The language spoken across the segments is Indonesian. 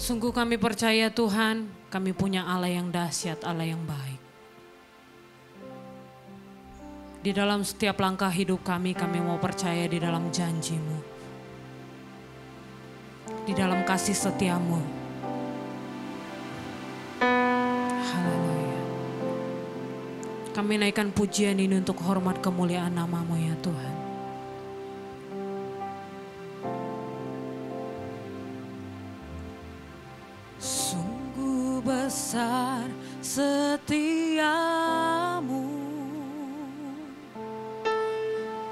Sungguh kami percaya Tuhan, kami punya Allah yang dahsyat, Allah yang baik. Di dalam setiap langkah hidup kami mau percaya di dalam janji-Mu. Di dalam kasih setia-Mu. Haleluya. Kami naikkan pujian ini untuk hormat kemuliaan nama-Mu ya Tuhan. Sungguh besar setia-Mu,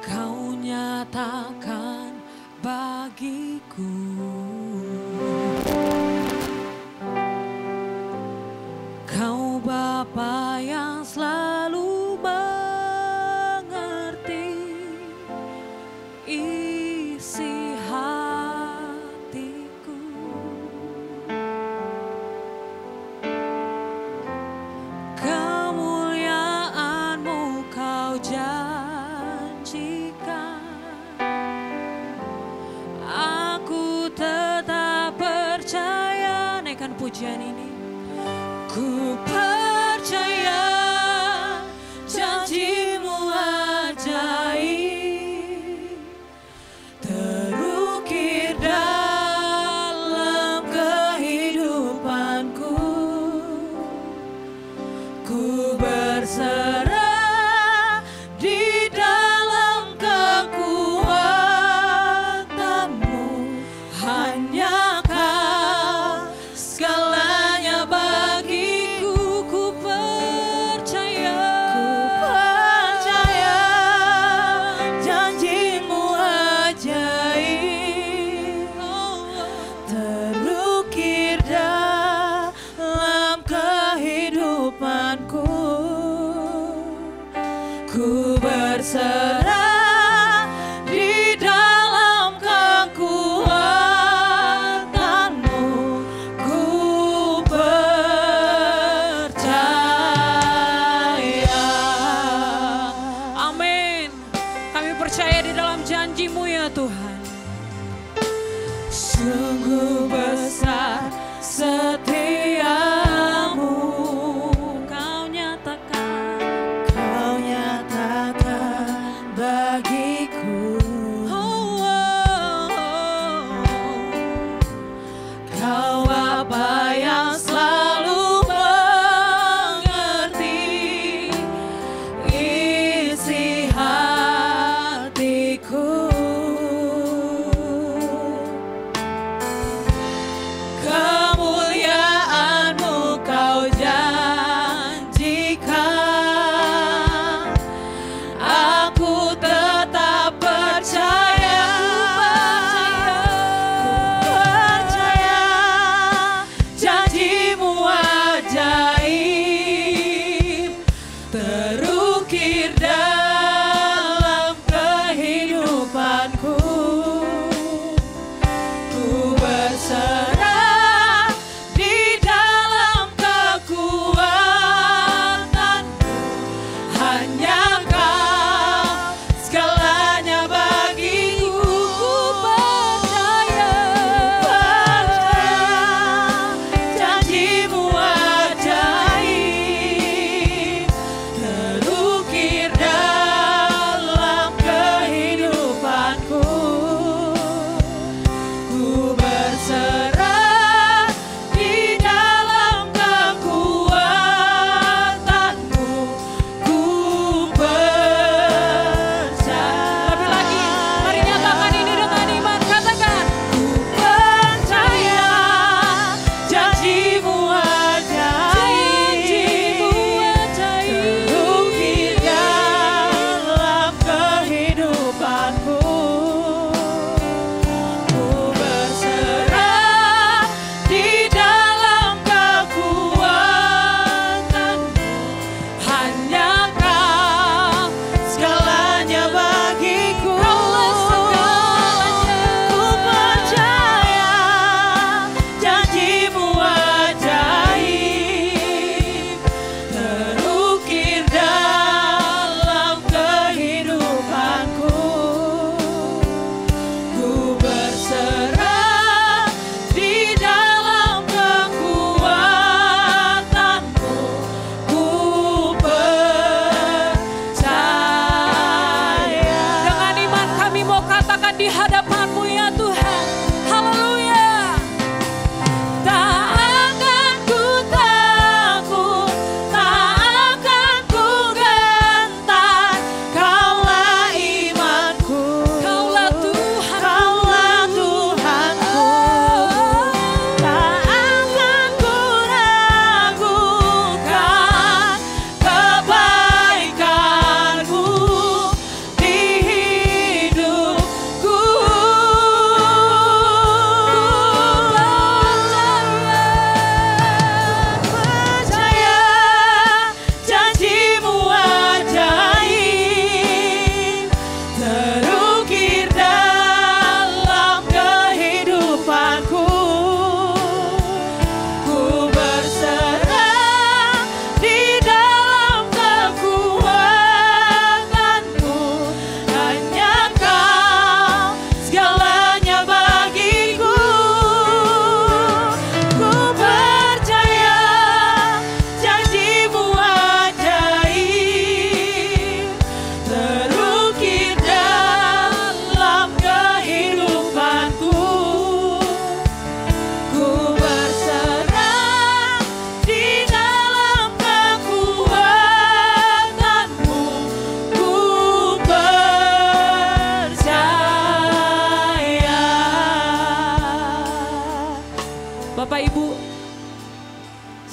Kau nyatakan bagiku. Kau Bapa yang selalu mengerti isi hatiku. Kemuliaan-Mu Kau janjikan. Aku tetap percaya. Naikkan pujian ini. Ku percaya janji-Mu ajaib, terukir dalam kehidupanku. Ku berserah di dalam kekuatan-Mu. Hanya Kau segalanya bagiku. Ku percaya janji-Mu ajaib, terukir dalam kehidupanku. Ku berserah di dalam kekuatan-Mu. Ku percaya. Amin. Kami percaya di dalam janji-Mu ya Tuhan. Sungguh besar setia-Mu, Kau nyatakan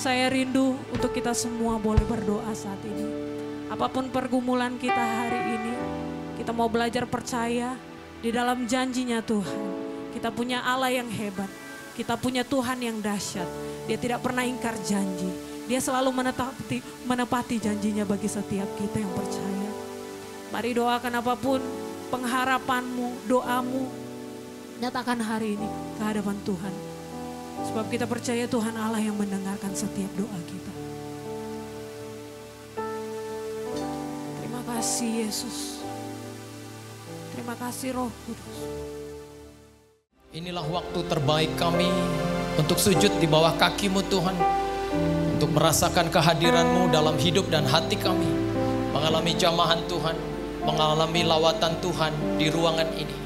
Saya rindu untuk kita semua boleh berdoa saat ini. Apapun pergumulan kita hari ini, kita mau belajar percaya di dalam janjinya Tuhan. Kita punya Allah yang hebat, kita punya Tuhan yang dahsyat. Dia tidak pernah ingkar janji, Dia selalu menepati janjinya bagi setiap kita yang percaya. Mari doakan apapun pengharapanmu, doamu, nyatakan hari ini ke hadapan Tuhan. Sebab kita percaya Tuhan Allah yang mendengarkan setiap doa kita. Terima kasih Yesus. Terima kasih Roh Kudus. Inilah waktu terbaik kami untuk sujud di bawah kaki-Mu Tuhan. Untuk merasakan kehadiran-Mu dalam hidup dan hati kami. Mengalami jamahan Tuhan, mengalami lawatan Tuhan di ruangan ini.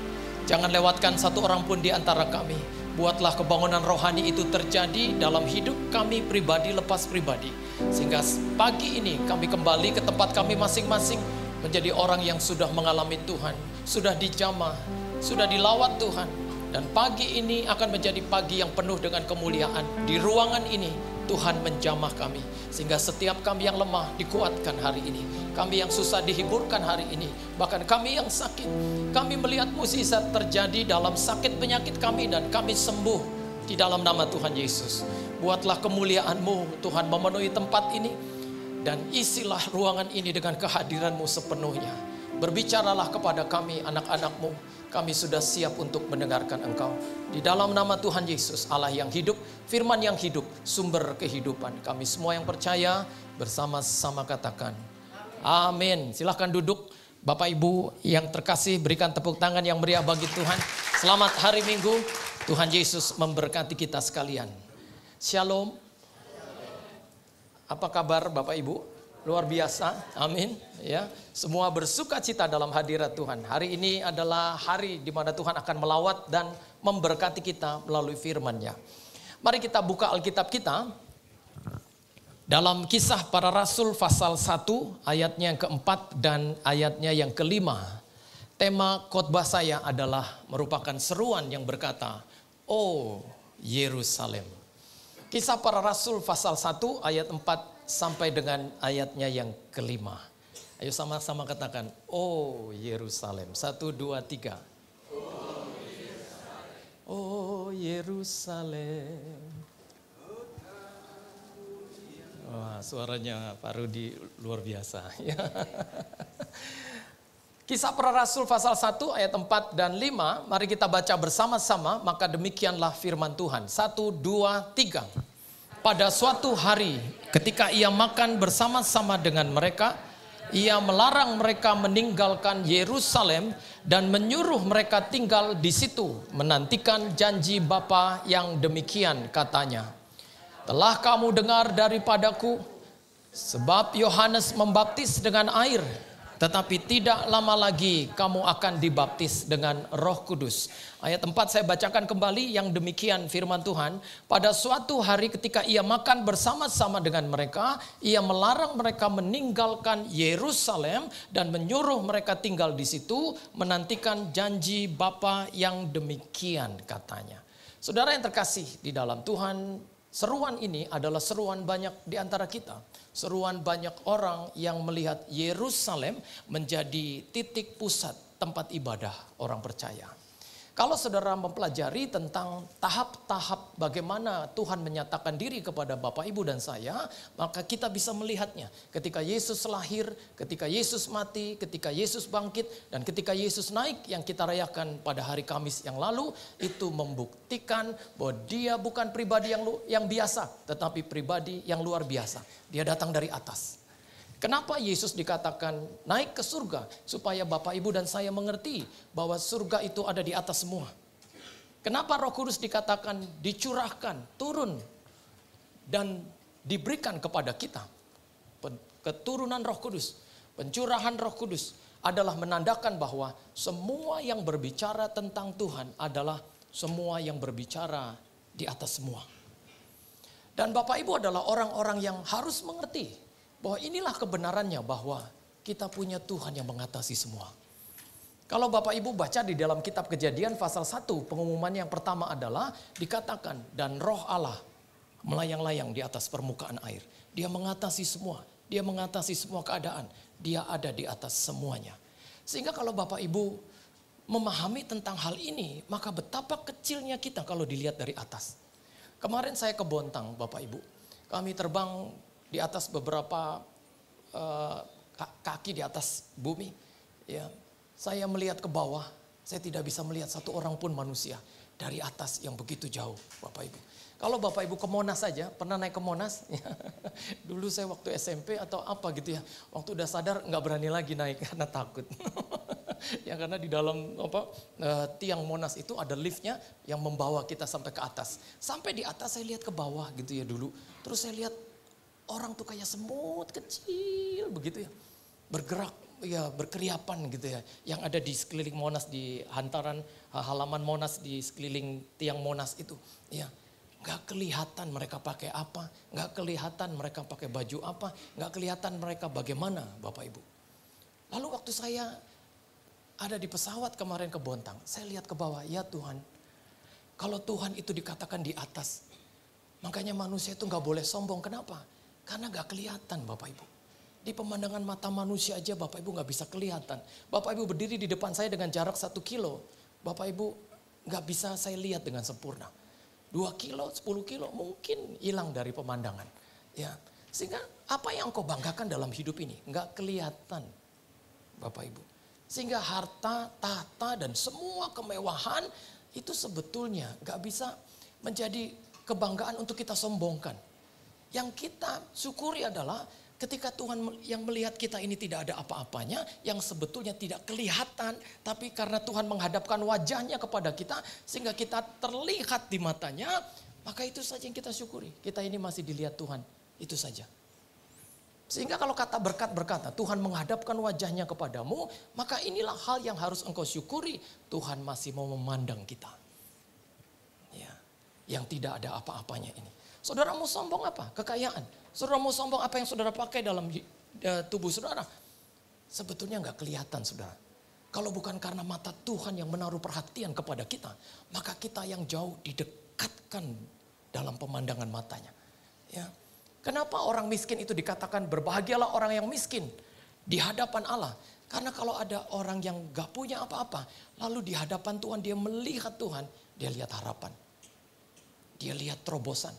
Jangan lewatkan satu orang pun di antara kami. Buatlah kebangunan rohani itu terjadi dalam hidup kami pribadi lepas pribadi. Sehingga pagi ini kami kembali ke tempat kami masing-masing. Menjadi orang yang sudah mengalami Tuhan. Sudah dijamah, sudah dilawat Tuhan. Dan pagi ini akan menjadi pagi yang penuh dengan kemuliaan. Di ruangan ini Tuhan menjamah kami. Sehingga setiap kami yang lemah dikuatkan hari ini. Kami yang susah dihiburkan hari ini. Bahkan kami yang sakit, kami melihat mukjizat terjadi dalam sakit penyakit kami. Dan kami sembuh di dalam nama Tuhan Yesus. Buatlah kemuliaan-Mu Tuhan memenuhi tempat ini. Dan isilah ruangan ini dengan kehadiran-Mu sepenuhnya. Berbicaralah kepada kami anak-anak-Mu. Kami sudah siap untuk mendengarkan Engkau. Di dalam nama Tuhan Yesus, Allah yang hidup, firman yang hidup, sumber kehidupan. Kami semua yang percaya bersama-sama katakan amin. Silahkan duduk. Bapak Ibu yang terkasih, berikan tepuk tangan yang meriah bagi Tuhan. Selamat hari Minggu. Tuhan Yesus memberkati kita sekalian. Shalom. Apa kabar Bapak Ibu? Luar biasa, amin. Ya, semua bersuka cita dalam hadirat Tuhan. Hari ini adalah hari di mana Tuhan akan melawat dan memberkati kita melalui firman-Nya. Mari kita buka Alkitab kita dalam Kisah Para Rasul pasal 1 ayatnya yang keempat dan ayatnya yang kelima. Tema khotbah saya adalah merupakan seruan yang berkata, "Oh Yerusalem." Kisah Para Rasul pasal 1 ayat 4 sampai dengan ayatnya yang kelima. Ayo sama-sama katakan, "Oh Yerusalem." 1, 2, 3. Oh Yerusalem. Wah, suaranya Pak Rudi luar biasa. Kisah Para Rasul pasal 1 ayat 4 dan 5. Mari kita baca bersama-sama. Maka demikianlah firman Tuhan. 1, 2, 3. Pada suatu hari ketika ia makan bersama-sama dengan mereka, ia melarang mereka meninggalkan Yerusalem dan menyuruh mereka tinggal di situ, menantikan janji Bapa yang demikian katanya. "Telah kamu dengar daripadaku, sebab Yohanes membaptis dengan air, tetapi tidak lama lagi kamu akan dibaptis dengan Roh Kudus." Ayat 4 saya bacakan kembali yang demikian firman Tuhan. Pada suatu hari ketika ia makan bersama-sama dengan mereka, ia melarang mereka meninggalkan Yerusalem dan menyuruh mereka tinggal di situ, menantikan janji Bapa yang demikian katanya. Saudara yang terkasih di dalam Tuhan, seruan ini adalah seruan banyak di antara kita. Seruan banyak orang yang melihat Yerusalem menjadi titik pusat tempat ibadah orang percaya. Kalau saudara mempelajari tentang tahap-tahap bagaimana Tuhan menyatakan diri kepada Bapak, Ibu, dan saya, maka kita bisa melihatnya. Ketika Yesus lahir, ketika Yesus mati, ketika Yesus bangkit, dan ketika Yesus naik yang kita rayakan pada hari Kamis yang lalu, itu membuktikan bahwa dia bukan pribadi yang biasa, tetapi pribadi yang luar biasa. Dia datang dari atas. Kenapa Yesus dikatakan naik ke surga? Supaya Bapak, Ibu, dan saya mengerti bahwa surga itu ada di atas semua. Kenapa Roh Kudus dikatakan dicurahkan, turun, dan diberikan kepada kita? Keturunan Roh Kudus, pencurahan Roh Kudus adalah menandakan bahwa semua yang berbicara tentang Tuhan adalah semua yang berbicara di atas semua. Dan Bapak, Ibu adalah orang-orang yang harus mengerti bahwa inilah kebenarannya, bahwa kita punya Tuhan yang mengatasi semua. Kalau Bapak Ibu baca di dalam kitab Kejadian pasal 1, pengumuman yang pertama adalah dikatakan, dan Roh Allah melayang-layang di atas permukaan air. Dia mengatasi semua, dia mengatasi semua keadaan. Dia ada di atas semuanya. Sehingga kalau Bapak Ibu memahami tentang hal ini, maka betapa kecilnya kita kalau dilihat dari atas. Kemarin saya ke Bontang, Bapak Ibu. Kami terbang di atas beberapa kaki di atas bumi. Ya, saya melihat ke bawah, saya tidak bisa melihat satu orang pun manusia dari atas yang begitu jauh, Bapak Ibu. Kalau Bapak Ibu ke Monas saja, pernah naik ke Monas? Dulu saya waktu SMP atau apa gitu ya. Waktu udah sadar nggak berani lagi naik karena takut. Ya karena di dalam tiang Monas itu ada liftnya yang membawa kita sampai ke atas. Sampai di atas saya lihat ke bawah gitu ya dulu. Terus saya lihat orang tuh kayak semut kecil begitu ya. Bergerak ya berkeriapan gitu ya. Yang ada di sekeliling Monas, di hantaran halaman Monas, di sekeliling tiang Monas itu. Ya. Gak kelihatan mereka pakai apa, gak kelihatan mereka pakai baju apa, gak kelihatan mereka bagaimana Bapak Ibu. Lalu waktu saya ada di pesawat kemarin ke Bontang, saya lihat ke bawah, ya Tuhan, kalau Tuhan itu dikatakan di atas, makanya manusia itu gak boleh sombong. Kenapa? Karena gak kelihatan Bapak Ibu. Di pemandangan mata manusia aja Bapak Ibu gak bisa kelihatan. Bapak Ibu berdiri di depan saya dengan jarak 1 kilo, Bapak Ibu gak bisa saya lihat dengan sempurna. 2 kilo, 10 kilo mungkin hilang dari pemandangan. Ya, sehingga apa yang engkau banggakan dalam hidup ini nggak kelihatan, Bapak Ibu. Sehingga harta, tahta dan semua kemewahan itu sebetulnya nggak bisa menjadi kebanggaan untuk kita sombongkan. Yang kita syukuri adalah ketika Tuhan yang melihat kita ini tidak ada apa-apanya, yang sebetulnya tidak kelihatan, tapi karena Tuhan menghadapkan wajahnya kepada kita, sehingga kita terlihat di matanya, maka itu saja yang kita syukuri. Kita ini masih dilihat Tuhan, itu saja. Sehingga kalau kata berkat berkata, Tuhan menghadapkan wajahnya kepadamu, maka inilah hal yang harus engkau syukuri. Tuhan masih mau memandang kita. Ya, yang tidak ada apa-apanya ini. Saudaramu sombong apa? Kekayaan. Saudaramu sombong apa yang saudara pakai dalam tubuh saudara? Sebetulnya nggak kelihatan saudara. Kalau bukan karena mata Tuhan yang menaruh perhatian kepada kita, maka kita yang jauh didekatkan dalam pemandangan matanya. Ya. Kenapa orang miskin itu dikatakan berbahagialah orang yang miskin di hadapan Allah? Karena kalau ada orang yang gak punya apa-apa, lalu di hadapan Tuhan dia melihat Tuhan, dia lihat harapan. Dia lihat terobosan.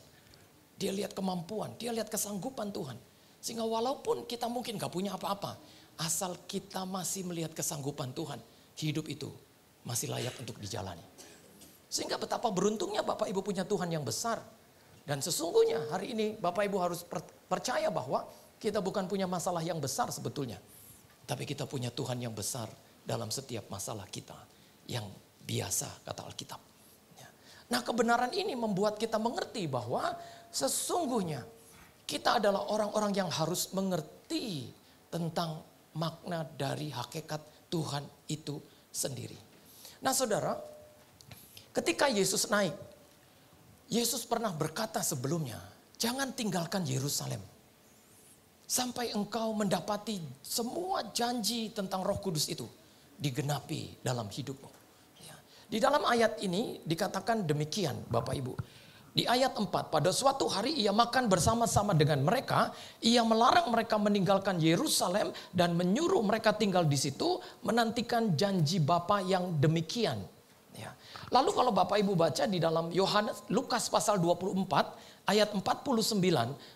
Dia lihat kemampuan, dia lihat kesanggupan Tuhan. Sehingga walaupun kita mungkin gak punya apa-apa, asal kita masih melihat kesanggupan Tuhan, hidup itu masih layak untuk dijalani. Sehingga betapa beruntungnya Bapak Ibu punya Tuhan yang besar. Dan sesungguhnya hari ini Bapak Ibu harus percaya bahwa kita bukan punya masalah yang besar sebetulnya. Tapi kita punya Tuhan yang besar dalam setiap masalah kita. Yang biasa kata Alkitab. Nah kebenaran ini membuat kita mengerti bahwa sesungguhnya kita adalah orang-orang yang harus mengerti tentang makna dari hakikat Tuhan itu sendiri. Nah saudara, ketika Yesus naik, Yesus pernah berkata sebelumnya, jangan tinggalkan Yerusalem sampai engkau mendapati semua janji tentang Roh Kudus itu digenapi dalam hidupmu. Di dalam ayat ini dikatakan demikian Bapak Ibu. Di ayat 4, pada suatu hari ia makan bersama-sama dengan mereka. Ia melarang mereka meninggalkan Yerusalem dan menyuruh mereka tinggal di situ menantikan janji Bapa yang demikian. Ya. Lalu kalau Bapak Ibu baca di dalam Lukas pasal 24 ayat 49.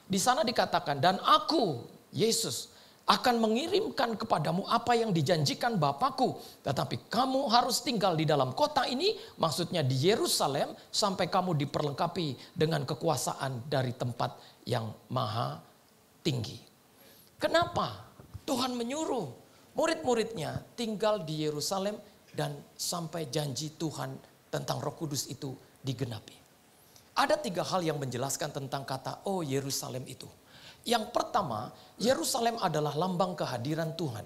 Di sana dikatakan dan aku Yesus akan mengirimkan kepadamu apa yang dijanjikan Bapakku. Tetapi kamu harus tinggal di dalam kota ini, maksudnya di Yerusalem, sampai kamu diperlengkapi dengan kekuasaan dari tempat yang maha tinggi. Kenapa Tuhan menyuruh murid-muridnya tinggal di Yerusalem dan sampai janji Tuhan tentang Roh Kudus itu digenapi? Ada 3 hal yang menjelaskan tentang kata oh Yerusalem itu. Yang pertama, Yerusalem adalah lambang kehadiran Tuhan.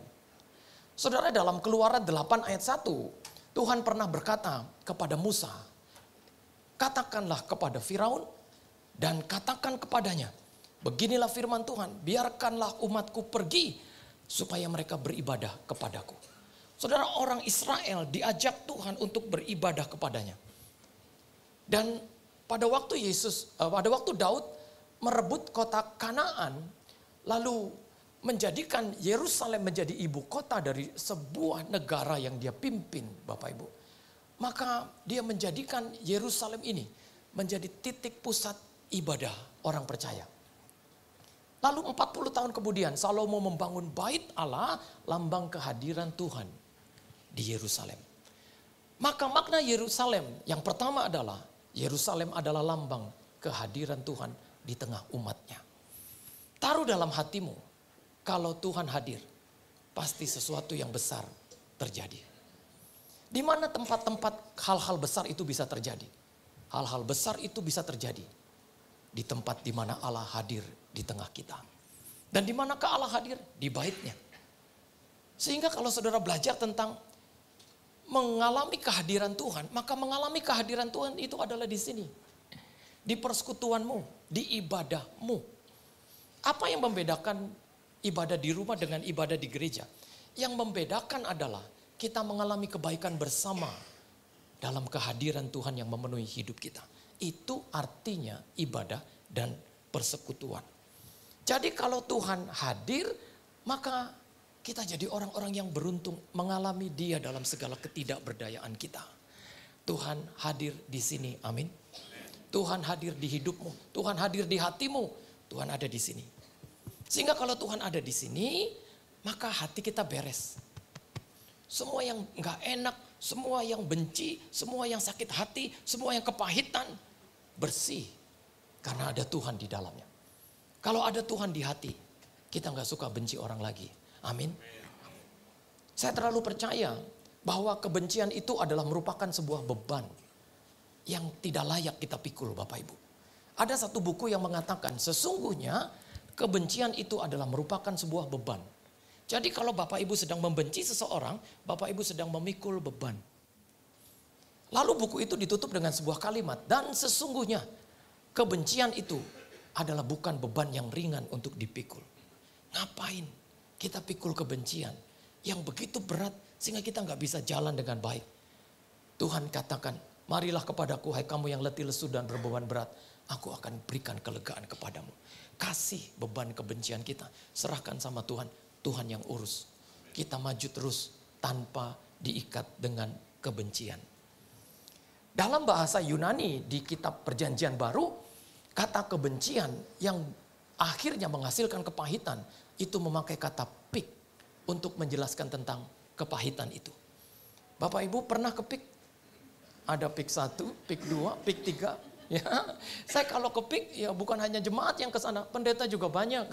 Saudara, dalam Keluaran 8 ayat 1, Tuhan pernah berkata kepada Musa, katakanlah kepada Firaun dan katakan kepadanya, beginilah firman Tuhan, biarkanlah umatku pergi supaya mereka beribadah kepadaku. Saudara, orang Israel diajak Tuhan untuk beribadah kepadanya. Dan pada waktu Daud merebut kota Kanaan, lalu menjadikan Yerusalem menjadi ibu kota dari sebuah negara yang dia pimpin, Bapak Ibu. Maka dia menjadikan Yerusalem ini menjadi titik pusat ibadah orang percaya. Lalu 40 tahun kemudian Salomo membangun bait Allah, lambang kehadiran Tuhan di Yerusalem. Maka makna Yerusalem yang pertama adalah Yerusalem adalah lambang kehadiran Tuhan di tengah umatnya. Taruh dalam hatimu, kalau Tuhan hadir, pasti sesuatu yang besar terjadi. Di mana tempat-tempat hal-hal besar itu bisa terjadi? Hal-hal besar itu bisa terjadi di tempat di mana Allah hadir di tengah kita. Dan di manakah Allah hadir? Di baitnya. Sehingga kalau saudara belajar tentang mengalami kehadiran Tuhan, maka mengalami kehadiran Tuhan itu adalah di sini. Di persekutuanmu, di ibadahmu. Apa yang membedakan ibadah di rumah dengan ibadah di gereja? Yang membedakan adalah kita mengalami kebaikan bersama dalam kehadiran Tuhan yang memenuhi hidup kita. Itu artinya ibadah dan persekutuan. Jadi kalau Tuhan hadir, maka kita jadi orang-orang yang beruntung mengalami Dia dalam segala ketidakberdayaan kita. Tuhan hadir di sini, amin. Tuhan hadir di hidupmu, Tuhan hadir di hatimu, Tuhan ada di sini. Sehingga kalau Tuhan ada di sini, maka hati kita beres. Semua yang gak enak, semua yang benci, semua yang sakit hati, semua yang kepahitan, bersih. Karena ada Tuhan di dalamnya. Kalau ada Tuhan di hati, kita gak suka benci orang lagi. Amin. Saya terlalu percaya bahwa kebencian itu adalah merupakan sebuah beban yang tidak layak kita pikul, Bapak Ibu. Ada satu buku yang mengatakan sesungguhnya kebencian itu adalah merupakan sebuah beban. Jadi kalau Bapak Ibu sedang membenci seseorang, Bapak Ibu sedang memikul beban. Lalu buku itu ditutup dengan sebuah kalimat, dan sesungguhnya kebencian itu adalah bukan beban yang ringan untuk dipikul. Ngapain kita pikul kebencian yang begitu berat sehingga kita nggak bisa jalan dengan baik? Tuhan katakan, marilah kepadaku hai kamu yang letih lesu dan berbeban berat, aku akan berikan kelegaan kepadamu. Kasih beban kebencian kita, serahkan sama Tuhan, Tuhan yang urus. Kita maju terus tanpa diikat dengan kebencian. Dalam bahasa Yunani di kitab Perjanjian Baru, kata kebencian yang akhirnya menghasilkan kepahitan itu memakai kata pik untuk menjelaskan tentang kepahitan itu. Bapak Ibu pernah kepik? Ada pik 1, pik 2, pik 3. Ya, saya kalau kepik ya bukan hanya jemaat yang ke sana, pendeta juga banyak.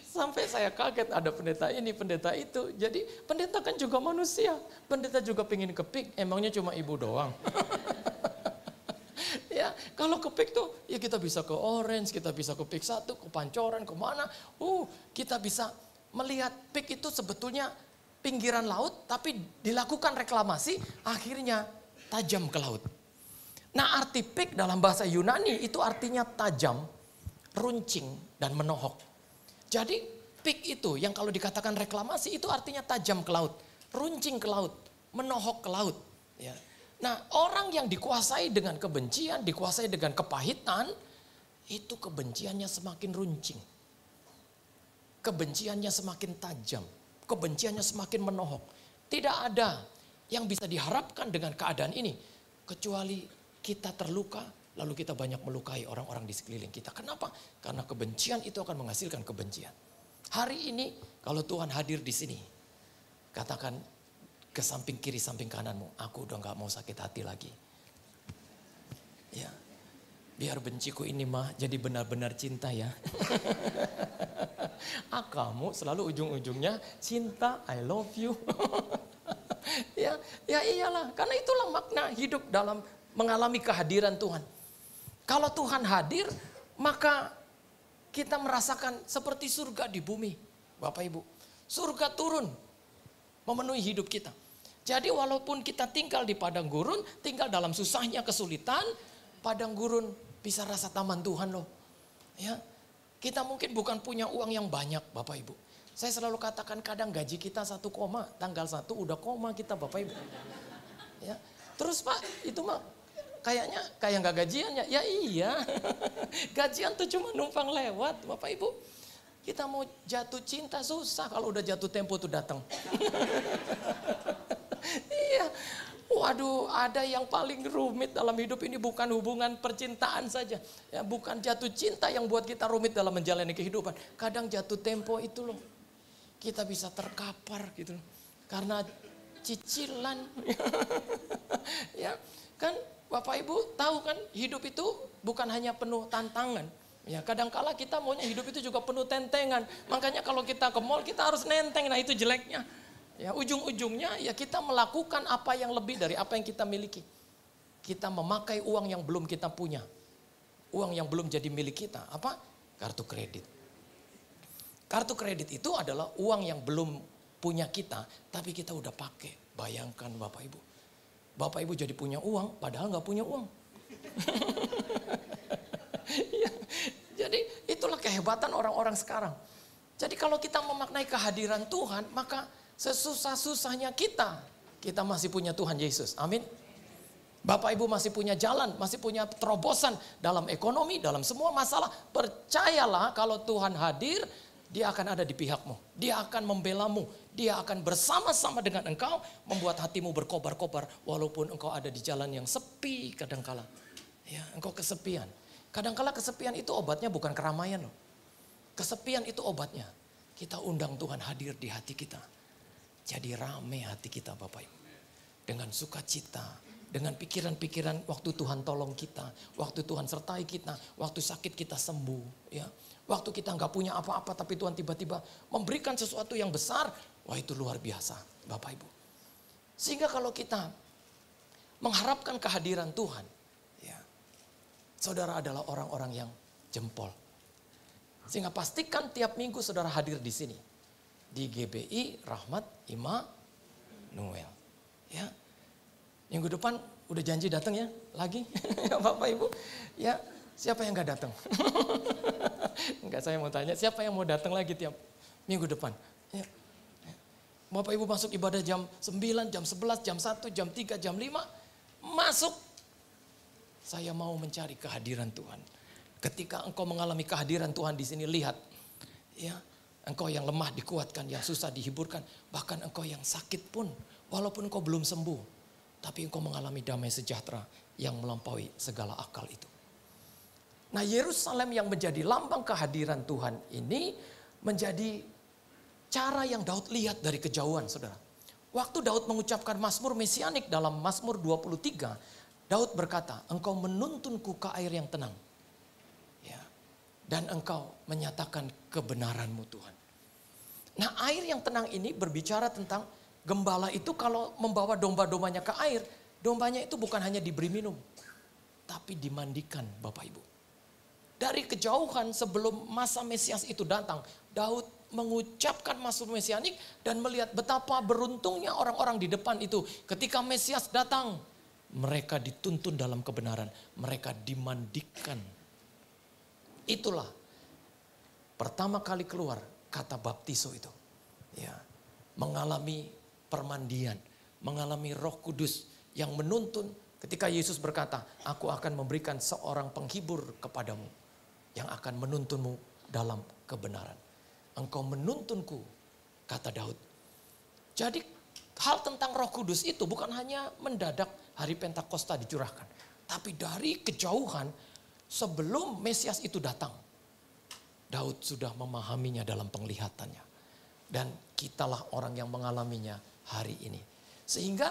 Sampai saya kaget ada pendeta ini, pendeta itu. Jadi pendeta kan juga manusia. Pendeta juga pengen kepik, emangnya cuma ibu doang. Ya, kalau ke PIK tuh ya kita bisa ke Orange, kita bisa ke PIK 1, ke Pancoran, kemana. Kita bisa melihat PIK itu sebetulnya pinggiran laut, tapi dilakukan reklamasi, akhirnya tajam ke laut. Nah, arti PIK dalam bahasa Yunani itu artinya tajam, runcing, dan menohok. Jadi PIK itu yang kalau dikatakan reklamasi itu artinya tajam ke laut, runcing ke laut, menohok ke laut. Ya. Nah, orang yang dikuasai dengan kebencian, dikuasai dengan kepahitan, itu kebenciannya semakin runcing. Kebenciannya semakin tajam, kebenciannya semakin menohok. Tidak ada yang bisa diharapkan dengan keadaan ini, kecuali kita terluka, lalu kita banyak melukai orang-orang di sekeliling kita. Kenapa? Karena kebencian itu akan menghasilkan kebencian. Hari ini, kalau Tuhan hadir di sini, katakan, ke samping kiri, samping kananmu, aku udah gak mau sakit hati lagi. Ya, biar benciku ini mah jadi benar-benar cinta ya. Kamu selalu ujung-ujungnya cinta, I love you. Ya iyalah, karena itulah makna hidup dalam mengalami kehadiran Tuhan. Kalau Tuhan hadir, maka kita merasakan seperti surga di bumi. Bapak Ibu, surga turun memenuhi hidup kita. Jadi walaupun kita tinggal di padang gurun, tinggal dalam susahnya, kesulitan, padang gurun bisa rasa taman Tuhan loh. Ya, kita mungkin bukan punya uang yang banyak, Bapak Ibu. Saya selalu katakan kadang gaji kita 1 koma, tanggal 1 udah koma kita, Bapak Ibu. Ya, terus Pak, itu mah kayaknya kayak nggak gajian ya. Ya iya, gajian tuh cuma numpang lewat Bapak Ibu. Kita mau jatuh cinta susah kalau udah jatuh tempo tuh datang. Iya, waduh ada yang paling rumit dalam hidup ini bukan hubungan percintaan saja. Ya, bukan jatuh cinta yang buat kita rumit dalam menjalani kehidupan. Kadang jatuh tempo itu loh, kita bisa terkapar gitu loh. Karena cicilan. Ya, kan Bapak Ibu tahu kan hidup itu bukan hanya penuh tantangan. Ya, kadangkala kita maunya hidup itu juga penuh tentengan. Makanya kalau kita ke mall kita harus nenteng. Nah, itu jeleknya. Ya, ujung-ujungnya ya kita melakukan apa yang lebih dari apa yang kita miliki. Kita memakai uang yang belum kita punya. Uang yang belum jadi milik kita. Apa? Kartu kredit. Kartu kredit itu adalah uang yang belum punya kita, tapi kita udah pakai. Bayangkan Bapak Ibu. Bapak Ibu jadi punya uang, padahal nggak punya uang. Ya, jadi itulah kehebatan orang-orang sekarang. Jadi kalau kita memaknai kehadiran Tuhan, maka sesusah-susahnya kita masih punya Tuhan Yesus. Amin. Bapak Ibu masih punya jalan, masih punya terobosan dalam ekonomi, dalam semua masalah. Percayalah kalau Tuhan hadir, Dia akan ada di pihakmu. Dia akan membelamu. Dia akan bersama-sama dengan engkau membuat hatimu berkobar-kobar walaupun engkau ada di jalan yang sepi kadangkala. Ya, engkau kesepian. Kadangkala kesepian itu obatnya bukan keramaian loh. Kesepian itu obatnya. Kita undang Tuhan hadir di hati kita. Jadi rame hati kita Bapak Ibu. Dengan sukacita, dengan pikiran-pikiran waktu Tuhan tolong kita, waktu Tuhan sertai kita, waktu sakit kita sembuh, ya. Waktu kita nggak punya apa-apa tapi Tuhan tiba-tiba memberikan sesuatu yang besar, wah itu luar biasa Bapak Ibu. Sehingga kalau kita mengharapkan kehadiran Tuhan, ya, saudara adalah orang-orang yang jempol. Sehingga pastikan tiap minggu saudara hadir di sini. Di GBI Rahmat Immanuel. Ya. Minggu depan udah janji datang ya lagi Bapak Ibu. Ya, siapa yang gak datang? Enggak, saya mau tanya siapa yang mau datang lagi tiap minggu depan? Ya. Bapak Ibu masuk ibadah jam 9, jam 11, jam 1, jam 3, jam 5. Masuk. Saya mau mencari kehadiran Tuhan. Ketika engkau mengalami kehadiran Tuhan di sini, lihat. Ya, engkau yang lemah dikuatkan, yang susah dihiburkan. Bahkan engkau yang sakit pun, walaupun engkau belum sembuh. Tapi engkau mengalami damai sejahtera yang melampaui segala akal itu. Nah, Yerusalem yang menjadi lambang kehadiran Tuhan ini menjadi cara yang Daud lihat dari kejauhan, saudara. Waktu Daud mengucapkan Mazmur Mesianik dalam Mazmur 23, Daud berkata, engkau menuntunku ke air yang tenang. Ya. Dan engkau menyatakan kebenaranmu Tuhan. Nah, air yang tenang ini berbicara tentang gembala itu kalau membawa domba-dombanya ke air, dombanya itu bukan hanya diberi minum, tapi dimandikan Bapak Ibu. Dari kejauhan sebelum masa Mesias itu datang, Daud mengucapkan Mazmur Mesianik dan melihat betapa beruntungnya orang-orang di depan itu. Ketika Mesias datang, mereka dituntun dalam kebenaran, mereka dimandikan. Itulah pertama kali keluar kata baptiso itu. Ya, mengalami permandian, mengalami Roh Kudus yang menuntun. Ketika Yesus berkata, aku akan memberikan seorang penghibur kepadamu yang akan menuntunmu dalam kebenaran. Engkau menuntunku, kata Daud. Jadi hal tentang Roh Kudus itu bukan hanya mendadak hari Pentakosta dicurahkan. Tapi dari kejauhan sebelum Mesias itu datang, Daud sudah memahaminya dalam penglihatannya. Dan kitalah orang yang mengalaminya hari ini. Sehingga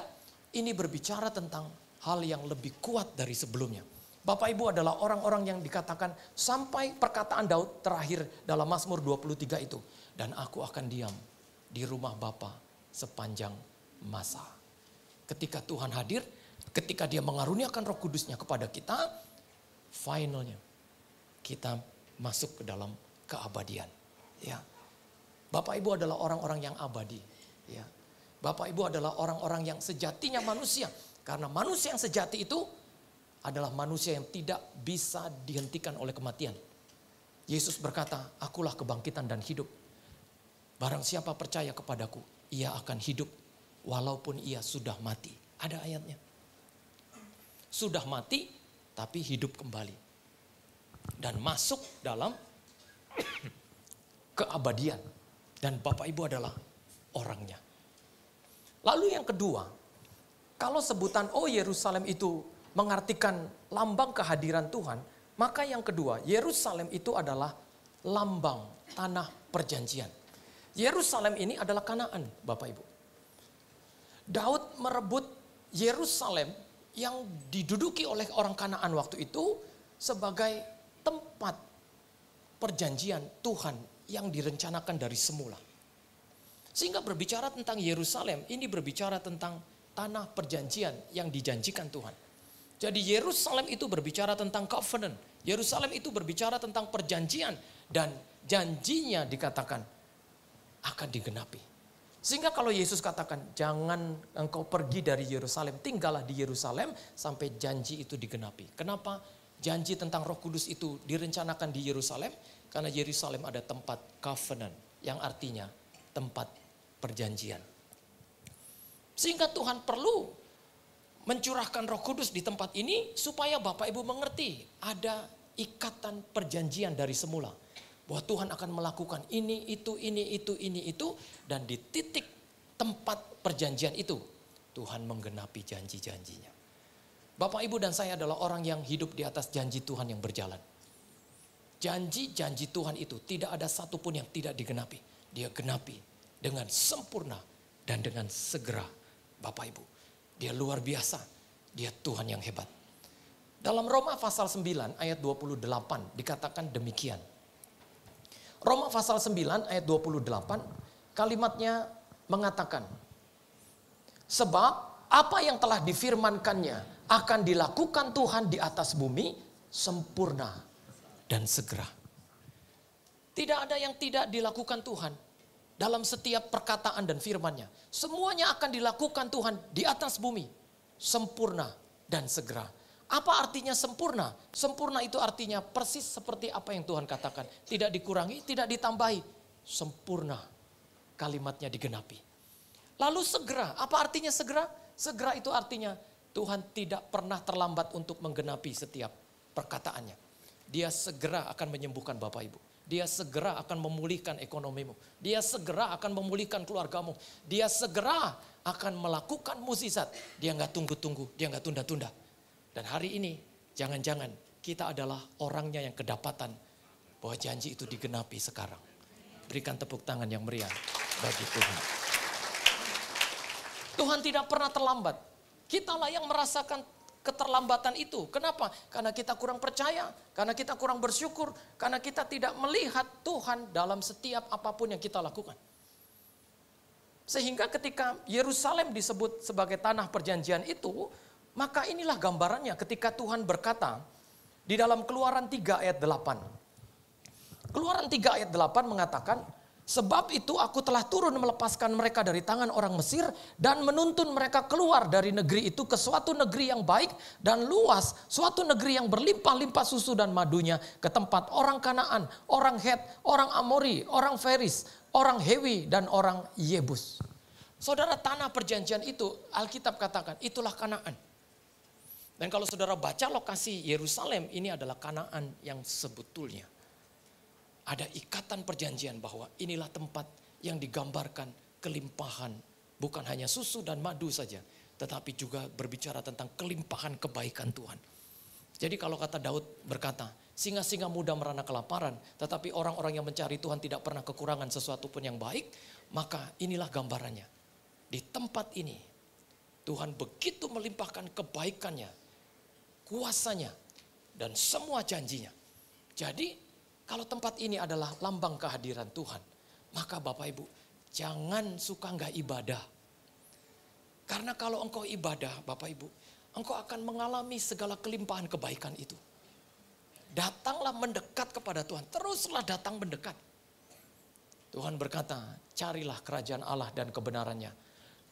ini berbicara tentang hal yang lebih kuat dari sebelumnya. Bapak Ibu adalah orang-orang yang dikatakan sampai perkataan Daud terakhir dalam Mazmur 23 itu. Dan aku akan diam di rumah Bapa sepanjang masa. Ketika Tuhan hadir, ketika dia mengaruniakan Roh Kudusnya kepada kita, finalnya kita masuk ke dalam keabadian. Ya. Bapak Ibu adalah orang-orang yang abadi. Ya. Bapak Ibu adalah orang-orang yang sejatinya manusia. Karena manusia yang sejati itu adalah manusia yang tidak bisa dihentikan oleh kematian. Yesus berkata, akulah kebangkitan dan hidup. Barang siapa percaya kepadaku, ia akan hidup walaupun ia sudah mati. Ada ayatnya. sudah mati tapi hidup kembali. Dan masuk dalam keabadian. Dan Bapak Ibu adalah orangnya. Lalu yang kedua, kalau sebutan Yerusalem itu mengartikan lambang kehadiran Tuhan, maka yang kedua, Yerusalem itu adalah lambang tanah perjanjian. Yerusalem ini adalah Kanaan, Bapak Ibu. Daud merebut Yerusalem yang diduduki oleh orang Kanaan waktu itu sebagai tempat perjanjian Tuhan yang direncanakan dari semula. Sehingga berbicara tentang Yerusalem, ini berbicara tentang tanah perjanjian yang dijanjikan Tuhan. Jadi Yerusalem itu berbicara tentang covenant. Yerusalem itu berbicara tentang perjanjian. Dan janjinya dikatakan akan digenapi. Sehingga kalau Yesus katakan, jangan engkau pergi dari Yerusalem, tinggallah di Yerusalem sampai janji itu digenapi. Kenapa janji tentang Roh Kudus itu direncanakan di Yerusalem? Karena Yerusalem ada tempat covenant, yang artinya tempat perjanjian. Sehingga Tuhan perlu mencurahkan Roh Kudus di tempat ini supaya Bapak Ibu mengerti ada ikatan perjanjian dari semula. Bahwa Tuhan akan melakukan ini, itu. Dan di titik tempat perjanjian itu, Tuhan menggenapi janji-janjinya. Bapak, Ibu, dan saya adalah orang yang hidup di atas janji Tuhan yang berjalan. Janji-janji Tuhan itu tidak ada satupun yang tidak digenapi. Dia genapi dengan sempurna dan dengan segera, Bapak Ibu. Dia luar biasa, dia Tuhan yang hebat. Dalam Roma pasal 9 ayat 28 dikatakan demikian. Roma pasal 9 ayat 28 kalimatnya mengatakan, sebab apa yang telah difirmankannya akan dilakukan Tuhan di atas bumi sempurna dan segera. Tidak ada yang tidak dilakukan Tuhan dalam setiap perkataan dan firman-Nya. Semuanya akan dilakukan Tuhan di atas bumi sempurna dan segera. Apa artinya sempurna? Sempurna itu artinya persis seperti apa yang Tuhan katakan. Tidak dikurangi, tidak ditambahi. Sempurna, kalimatnya digenapi. Lalu segera, apa artinya segera? Segera itu artinya Tuhan tidak pernah terlambat untuk menggenapi setiap perkataannya. Dia segera akan menyembuhkan Bapak Ibu. Dia segera akan memulihkan ekonomimu. Dia segera akan memulihkan keluargamu. Dia segera akan melakukan mukjizat. Dia nggak tunggu-tunggu, dia nggak tunda-tunda. Dan hari ini jangan-jangan kita adalah orangnya yang kedapatan bahwa janji itu digenapi sekarang. Berikan tepuk tangan yang meriah bagi Tuhan. Tuhan tidak pernah terlambat. Kitalah yang merasakan keterlambatan itu. Kenapa? Karena kita kurang percaya, karena kita kurang bersyukur, karena kita tidak melihat Tuhan dalam setiap apapun yang kita lakukan. Sehingga ketika Yerusalem disebut sebagai tanah perjanjian itu, maka inilah gambarannya ketika Tuhan berkata di dalam Keluaran 3 ayat 8. Keluaran 3 ayat 8 mengatakan, sebab itu aku telah turun melepaskan mereka dari tangan orang Mesir dan menuntun mereka keluar dari negeri itu ke suatu negeri yang baik dan luas, suatu negeri yang berlimpah-limpah susu dan madunya, ke tempat orang Kanaan, orang Het, orang Amori, orang Feris, orang Hewi dan orang Yebus. Saudara, tanah perjanjian itu Alkitab katakan itulah Kanaan. Dan kalau saudara baca lokasi Yerusalem, ini adalah Kanaan yang sebetulnya. Ada ikatan perjanjian bahwa inilah tempat yang digambarkan kelimpahan. Bukan hanya susu dan madu saja, tetapi juga berbicara tentang kelimpahan kebaikan Tuhan. Jadi kalau kata Daud berkata, singa-singa muda merana kelaparan, tetapi orang-orang yang mencari Tuhan tidak pernah kekurangan sesuatu pun yang baik, maka inilah gambarannya. Di tempat ini, Tuhan begitu melimpahkan kebaikannya, kuasanya, dan semua janjinya. Jadi kalau tempat ini adalah lambang kehadiran Tuhan, maka Bapak Ibu jangan suka nggak ibadah. Karena kalau engkau ibadah Bapak Ibu, engkau akan mengalami segala kelimpahan kebaikan itu. Datanglah mendekat kepada Tuhan, teruslah datang mendekat. Tuhan berkata, carilah kerajaan Allah dan kebenarannya,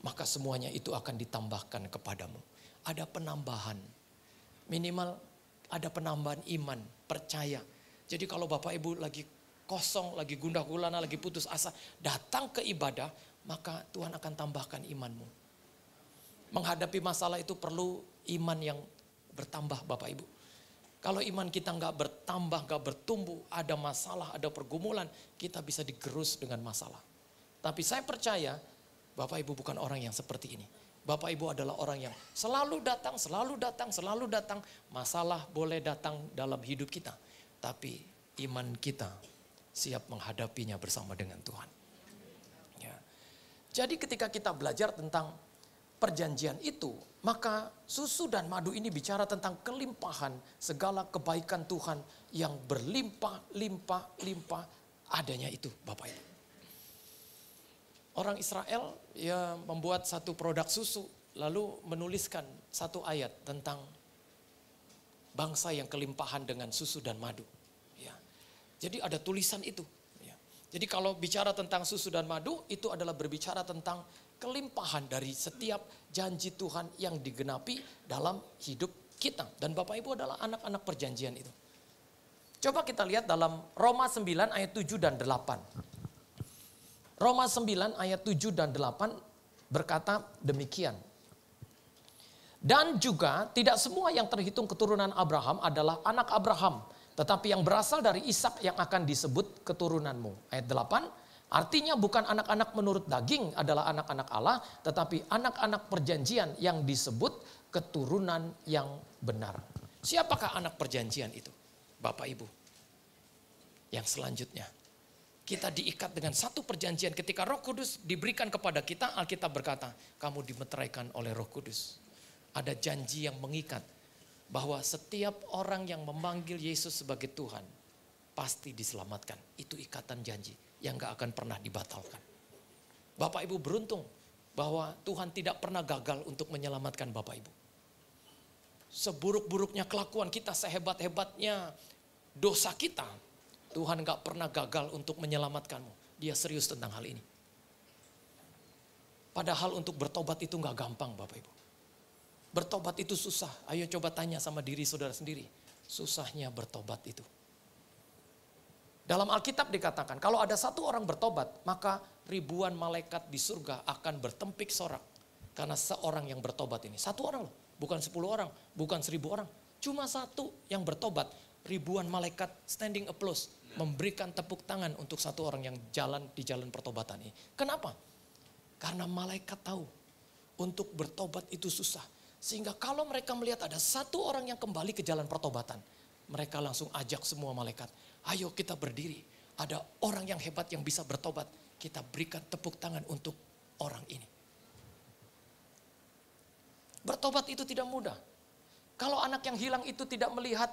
maka semuanya itu akan ditambahkan kepadamu. Ada penambahan. Minimal ada penambahan iman, percaya. Jadi kalau Bapak Ibu lagi kosong, lagi gundah gulana, lagi putus asa, datang ke ibadah, maka Tuhan akan tambahkan imanmu. Menghadapi masalah itu perlu iman yang bertambah Bapak Ibu. Kalau iman kita nggak bertambah, nggak bertumbuh, ada masalah, ada pergumulan, kita bisa digerus dengan masalah. Tapi saya percaya Bapak Ibu bukan orang yang seperti ini. Bapak Ibu adalah orang yang selalu datang, selalu datang, selalu datang. Masalah boleh datang dalam hidup kita. Tapi iman kita siap menghadapinya bersama dengan Tuhan. Ya. Jadi ketika kita belajar tentang perjanjian itu, maka susu dan madu ini bicara tentang kelimpahan segala kebaikan Tuhan yang berlimpah-limpah adanya itu Bapak Ibu. Orang Israel ya membuat satu produk susu lalu menuliskan satu ayat tentang bangsa yang kelimpahan dengan susu dan madu. Ya. Jadi ada tulisan itu. Ya. Jadi kalau bicara tentang susu dan madu itu adalah berbicara tentang kelimpahan dari setiap janji Tuhan yang digenapi dalam hidup kita. Dan Bapak Ibu adalah anak-anak perjanjian itu. Coba kita lihat dalam Roma 9 ayat 7 dan 8. Roma 9 ayat 7 dan 8 berkata demikian. Dan juga tidak semua yang terhitung keturunan Abraham adalah anak Abraham. Tetapi yang berasal dari Ishak yang akan disebut keturunanmu. Ayat 8, artinya bukan anak-anak menurut daging adalah anak-anak Allah. Tetapi anak-anak perjanjian yang disebut keturunan yang benar. Siapakah anak perjanjian itu? Bapak Ibu. Yang selanjutnya. Kita diikat dengan satu perjanjian ketika Roh Kudus diberikan kepada kita. Alkitab berkata, kamu dimeteraikan oleh Roh Kudus. Ada janji yang mengikat bahwa setiap orang yang memanggil Yesus sebagai Tuhan pasti diselamatkan. Itu ikatan janji yang gak akan pernah dibatalkan. Bapak Ibu beruntung bahwa Tuhan tidak pernah gagal untuk menyelamatkan Bapak Ibu. Seburuk-buruknya kelakuan kita, sehebat-hebatnya dosa kita, Tuhan gak pernah gagal untuk menyelamatkanmu. Dia serius tentang hal ini. Padahal untuk bertobat itu gak gampang Bapak Ibu. Bertobat itu susah. Ayo coba tanya sama diri saudara sendiri. Susahnya bertobat itu. Dalam Alkitab dikatakan kalau ada satu orang bertobat maka ribuan malaikat di surga akan bertempik sorak. Karena seorang yang bertobat ini. Satu orang loh. Bukan 10 orang. Bukan 1000 orang. Cuma satu yang bertobat. Ribuan malaikat standing applause. Memberikan tepuk tangan untuk satu orang yang jalan di jalan pertobatan ini. Kenapa? Karena malaikat tahu untuk bertobat itu susah. Sehingga kalau mereka melihat ada satu orang yang kembali ke jalan pertobatan. Mereka langsung ajak semua malaikat. Ayo kita berdiri. Ada orang yang hebat yang bisa bertobat. Kita berikan tepuk tangan untuk orang ini. Bertobat itu tidak mudah. Kalau anak yang hilang itu tidak melihat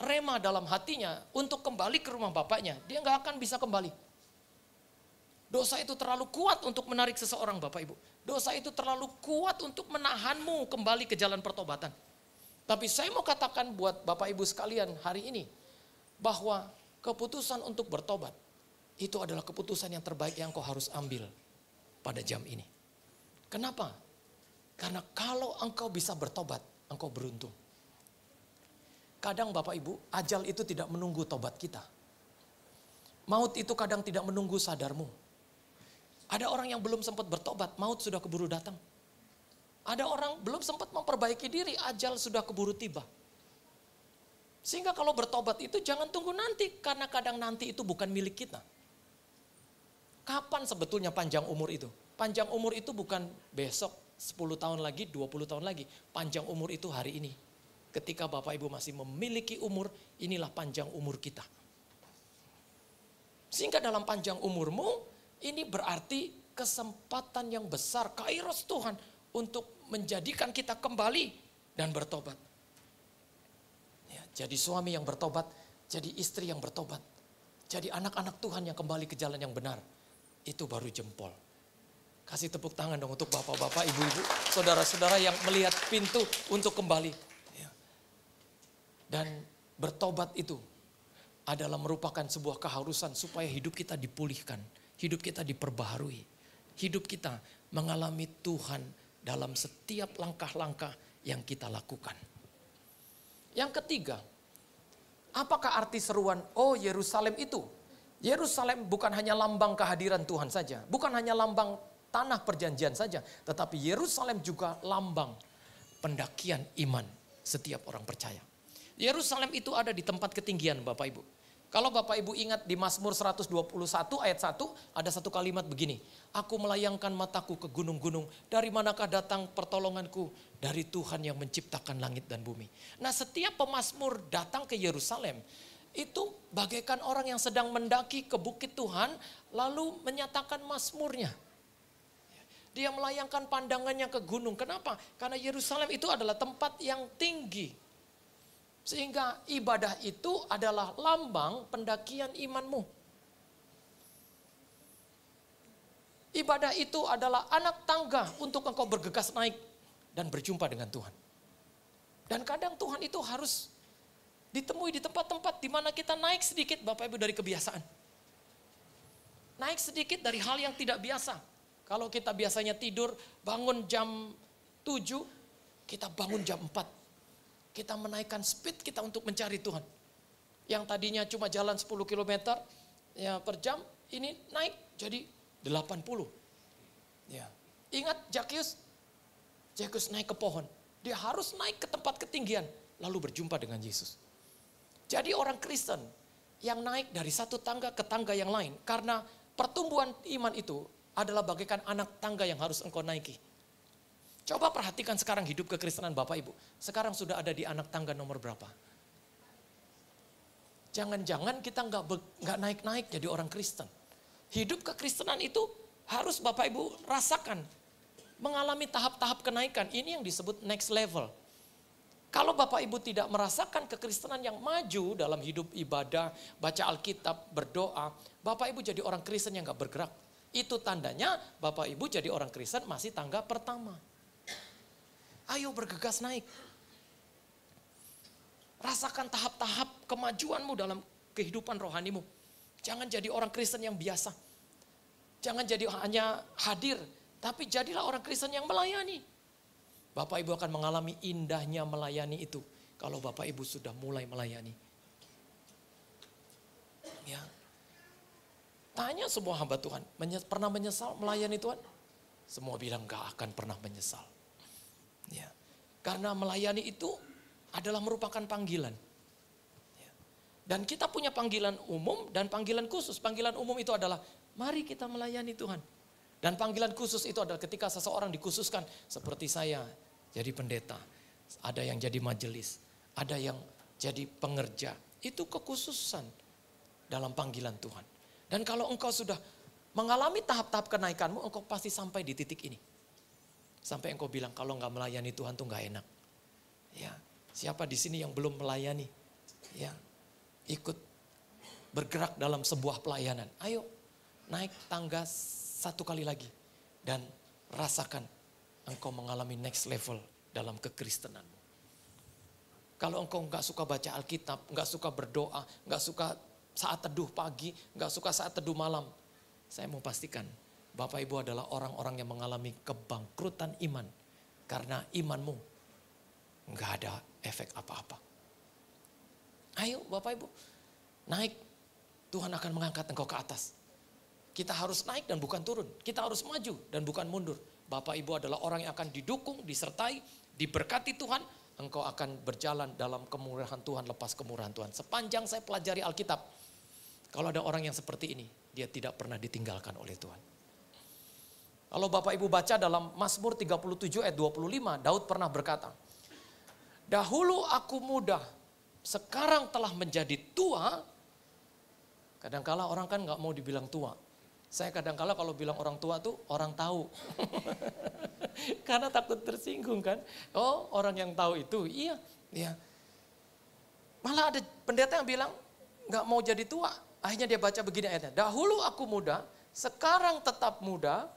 rema dalam hatinya untuk kembali ke rumah bapaknya, dia nggak akan bisa kembali. Dosa itu terlalu kuat untuk menarik seseorang Bapak Ibu. Dosa itu terlalu kuat untuk menahanmu kembali ke jalan pertobatan. Tapi saya mau katakan buat Bapak Ibu sekalian hari ini, bahwa keputusan untuk bertobat, itu adalah keputusan yang terbaik yang kau harus ambil pada jam ini. Kenapa? Karena kalau engkau bisa bertobat, engkau beruntung. Kadang Bapak Ibu, ajal itu tidak menunggu tobat kita. Maut itu kadang tidak menunggu sadarmu. Ada orang yang belum sempat bertobat, maut sudah keburu datang. Ada orang belum sempat memperbaiki diri, ajal sudah keburu tiba. Sehingga kalau bertobat itu jangan tunggu nanti, karena kadang nanti itu bukan milik kita. Kapan sebetulnya panjang umur itu? Panjang umur itu bukan besok, 10 tahun lagi, 20 tahun lagi. Panjang umur itu hari ini. Ketika Bapak Ibu masih memiliki umur, inilah panjang umur kita. Sehingga dalam panjang umurmu, ini berarti kesempatan yang besar, kairos Tuhan untuk menjadikan kita kembali dan bertobat. Ya, jadi suami yang bertobat, jadi istri yang bertobat, jadi anak-anak Tuhan yang kembali ke jalan yang benar. Itu baru jempol. Kasih tepuk tangan dong untuk bapak-bapak, ibu-ibu, saudara-saudara yang melihat pintu untuk kembali. Dan bertobat itu adalah merupakan sebuah keharusan supaya hidup kita dipulihkan. Hidup kita diperbaharui. Hidup kita mengalami Tuhan dalam setiap langkah-langkah yang kita lakukan. Yang ketiga, apakah arti seruan, oh Yerusalem itu? Yerusalem bukan hanya lambang kehadiran Tuhan saja. Bukan hanya lambang tanah perjanjian saja. Tetapi Yerusalem juga lambang pendakian iman setiap orang percaya. Yerusalem itu ada di tempat ketinggian Bapak Ibu. Kalau Bapak Ibu ingat di Mazmur 121 ayat 1 ada satu kalimat begini. Aku melayangkan mataku ke gunung-gunung. Dari manakah datang pertolonganku? Dari Tuhan yang menciptakan langit dan bumi. Nah setiap pemazmur datang ke Yerusalem. Itu bagaikan orang yang sedang mendaki ke bukit Tuhan. Lalu menyatakan mazmurnya. Dia melayangkan pandangannya ke gunung. Kenapa? Karena Yerusalem itu adalah tempat yang tinggi. Sehingga ibadah itu adalah lambang pendakian imanmu. Ibadah itu adalah anak tangga untuk engkau bergegas naik dan berjumpa dengan Tuhan. Dan kadang Tuhan itu harus ditemui di tempat-tempat di mana kita naik sedikit Bapak Ibu dari kebiasaan. Naik sedikit dari hal yang tidak biasa. Kalau kita biasanya tidur bangun jam 7, kita bangun jam 4. Kita menaikkan speed kita untuk mencari Tuhan. Yang tadinya cuma jalan 10 km ya, per jam, ini naik jadi 80. Ya. Ingat Zakheus naik ke pohon. Dia harus naik ke tempat ketinggian, lalu berjumpa dengan Yesus. Jadi orang Kristen yang naik dari satu tangga ke tangga yang lain, karena pertumbuhan iman itu adalah bagaikan anak tangga yang harus engkau naiki. Coba perhatikan sekarang hidup kekristenan Bapak Ibu. Sekarang sudah ada di anak tangga nomor berapa? Jangan-jangan kita nggak naik-naik jadi orang Kristen. Hidup kekristenan itu harus Bapak Ibu rasakan. Mengalami tahap-tahap kenaikan. Ini yang disebut next level. Kalau Bapak Ibu tidak merasakan kekristenan yang maju dalam hidup ibadah, baca Alkitab, berdoa, Bapak Ibu jadi orang Kristen yang nggak bergerak. Itu tandanya Bapak Ibu jadi orang Kristen masih tangga pertama. Ayo bergegas naik. Rasakan tahap-tahap kemajuanmu dalam kehidupan rohanimu. Jangan jadi orang Kristen yang biasa. Jangan jadi hanya hadir, tapi jadilah orang Kristen yang melayani. Bapak Ibu akan mengalami indahnya melayani itu kalau Bapak Ibu sudah mulai melayani. Ya. Tanya semua hamba Tuhan, pernah menyesal melayani Tuhan? Semua bilang gak akan pernah menyesal. Ya, karena melayani itu adalah merupakan panggilan. Ya. Dan kita punya panggilan umum dan panggilan khusus. Panggilan umum itu adalah mari kita melayani Tuhan. Dan panggilan khusus itu adalah ketika seseorang dikhususkan seperti saya jadi pendeta. Ada yang jadi majelis, ada yang jadi pengerja. Itu kekhususan dalam panggilan Tuhan. Dan kalau engkau sudah mengalami tahap-tahap kenaikanmu, engkau pasti sampai di titik ini. Sampai engkau bilang kalau nggak melayani Tuhan tuh nggak enak. Ya, siapa di sini yang belum melayani? Ya, ikut bergerak dalam sebuah pelayanan. Ayo naik tangga satu kali lagi dan rasakan engkau mengalami next level dalam kekristenanmu. Kalau engkau nggak suka baca Alkitab, nggak suka berdoa, nggak suka saat teduh pagi, nggak suka saat teduh malam, saya mau pastikan Bapak Ibu adalah orang-orang yang mengalami kebangkrutan iman. Karena imanmu nggak ada efek apa-apa. Ayo Bapak Ibu, naik. Tuhan akan mengangkat engkau ke atas. Kita harus naik dan bukan turun. Kita harus maju dan bukan mundur. Bapak Ibu adalah orang yang akan didukung, disertai, diberkati Tuhan. Engkau akan berjalan dalam kemurahan Tuhan, lepas kemurahan Tuhan. Sepanjang saya pelajari Alkitab, kalau ada orang yang seperti ini, dia tidak pernah ditinggalkan oleh Tuhan. Kalau Bapak Ibu baca dalam Mazmur 37 ayat 25, Daud pernah berkata, dahulu aku muda, sekarang telah menjadi tua. Kadangkala orang kan gak mau dibilang tua. Saya kadangkala kalau bilang orang tua tuh orang tahu. Karena takut tersinggung kan. Oh orang yang tahu itu, iya. Malah ada pendeta yang bilang gak mau jadi tua. Akhirnya dia baca begini ayatnya, dahulu aku muda, sekarang tetap muda.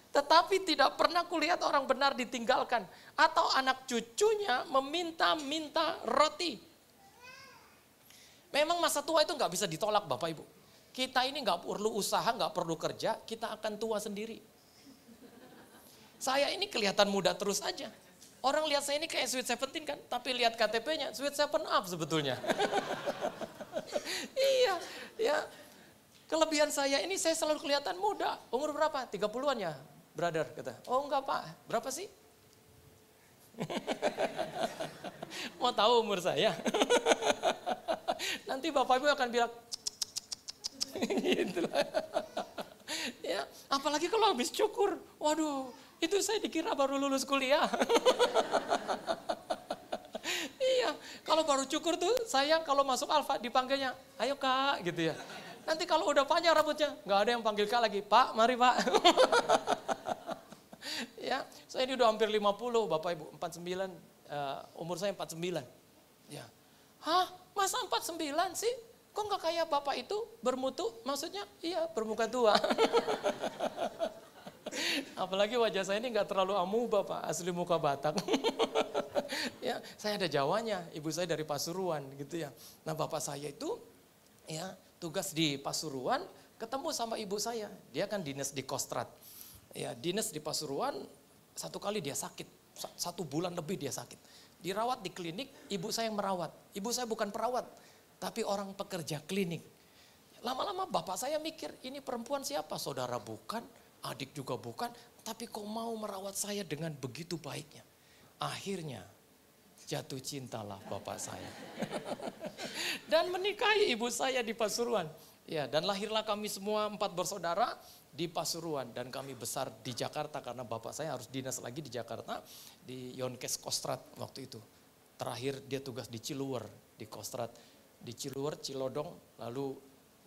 Tetapi tidak pernah kulihat orang benar ditinggalkan. Atau anak cucunya meminta-minta roti. Memang masa tua itu gak bisa ditolak Bapak Ibu. Kita ini gak perlu usaha, gak perlu kerja, kita akan tua sendiri. Saya ini kelihatan muda terus aja. Orang lihat saya ini kayak Sweet 17 kan, tapi lihat KTP-nya Sweet 7 up sebetulnya. Iya, ya. Kelebihan saya ini saya selalu kelihatan muda. Umur berapa? 30-an ya, brother kata. Oh enggak Pak, berapa sih? Mau tahu umur saya? Nanti Bapak Ibu akan bilang, gitu lah. Ya, apalagi kalau habis cukur. Waduh, itu saya dikira baru lulus kuliah. Iya, kalau baru cukur tuh saya kalau masuk Alfa dipanggilnya, ayo Kak gitu ya. Nanti kalau udah panjang rambutnya, nggak ada yang panggil Kak lagi, Pak mari Pak. Ya, saya ini udah hampir 50, Bapak Ibu, 49, umur saya 49. Ya. Hah, masa 49 sih? Kok nggak kayak Bapak itu bermutu? Maksudnya, iya bermuka tua. Apalagi wajah saya ini nggak terlalu amuba Pak, asli muka Batak. Ya, saya ada Jawanya, ibu saya dari Pasuruan gitu ya. Nah bapak saya itu ya tugas di Pasuruan, ketemu sama ibu saya, dia kan dinas di Kostrad. Ya dinas di Pasuruan, satu kali dia sakit, 1 bulan lebih dia sakit. Dirawat di klinik, ibu saya yang merawat. Ibu saya bukan perawat, tapi orang pekerja klinik. Lama-lama bapak saya mikir, ini perempuan siapa? Saudara bukan, adik juga bukan, tapi kok mau merawat saya dengan begitu baiknya. Akhirnya jatuh cintalah bapak saya. Dan menikahi ibu saya di Pasuruan. Ya, dan lahirlah kami semua 4 bersaudara di Pasuruan. Dan kami besar di Jakarta karena bapak saya harus dinas lagi di Jakarta. Di Yonkes Kostrad waktu itu. Terakhir dia tugas di Ciluwer, di Kostrad. Di Ciluwer, Cilodong, lalu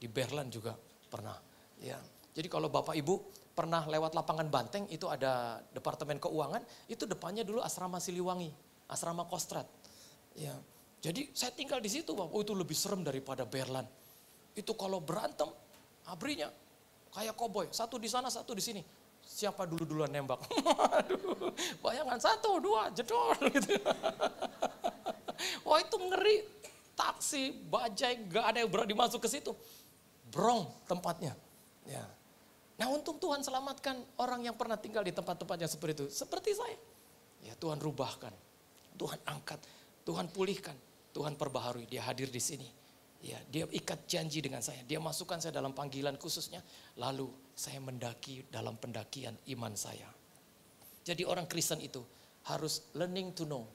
di Berlan juga pernah. Ya, jadi kalau bapak ibu pernah lewat lapangan Banteng, itu ada Departemen Keuangan, itu depannya dulu asrama Siliwangi, asrama Kostrad. Ya, jadi saya tinggal di situ, Bang. Oh, itu lebih serem daripada Berlan. Itu kalau berantem, abrinya kayak koboi, satu di sana, satu di sini. Siapa duluan nembak? Aduh, bayangan 1, 2, jedor gitu. Wah itu ngeri, taksi, bajai, gak ada yang berani masuk ke situ. Brong tempatnya. Ya. Nah untung Tuhan selamatkan orang yang pernah tinggal di tempat-tempat yang seperti itu. Seperti saya. Ya Tuhan rubahkan, Tuhan angkat, Tuhan pulihkan, Tuhan perbaharui. Dia hadir di sini. Ya, dia ikat janji dengan saya. Dia masukkan saya dalam panggilan khususnya. Lalu saya mendaki dalam pendakian iman saya. Jadi orang Kristen itu harus learning to know,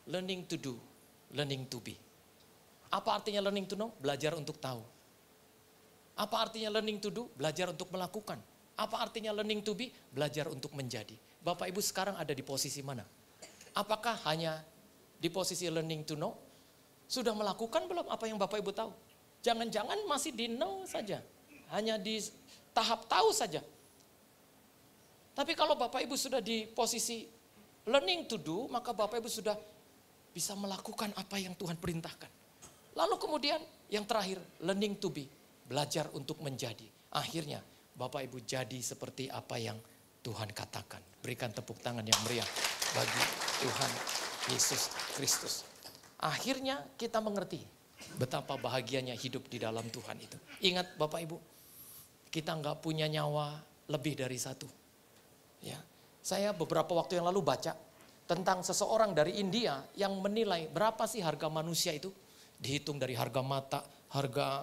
learning to do, learning to be. Apa artinya learning to know? Belajar untuk tahu. Apa artinya learning to do? Belajar untuk melakukan. Apa artinya learning to be? Belajar untuk menjadi. Bapak Ibu sekarang ada di posisi mana? Apakah hanya di posisi learning to know? Sudah melakukan belum apa yang Bapak Ibu tahu? Jangan-jangan masih di know saja. Hanya di tahap tahu saja. Tapi kalau Bapak Ibu sudah di posisi learning to do, maka Bapak Ibu sudah bisa melakukan apa yang Tuhan perintahkan. Lalu kemudian yang terakhir, learning to be. Belajar untuk menjadi. Akhirnya Bapak Ibu jadi seperti apa yang Tuhan katakan. Berikan tepuk tangan yang meriah bagi Tuhan Yesus Kristus. Akhirnya kita mengerti betapa bahagianya hidup di dalam Tuhan itu. Ingat Bapak Ibu, kita nggak punya nyawa lebih dari 1. Ya, saya beberapa waktu yang lalu baca tentang seseorang dari India yang menilai berapa sih harga manusia itu. Dihitung dari harga mata, harga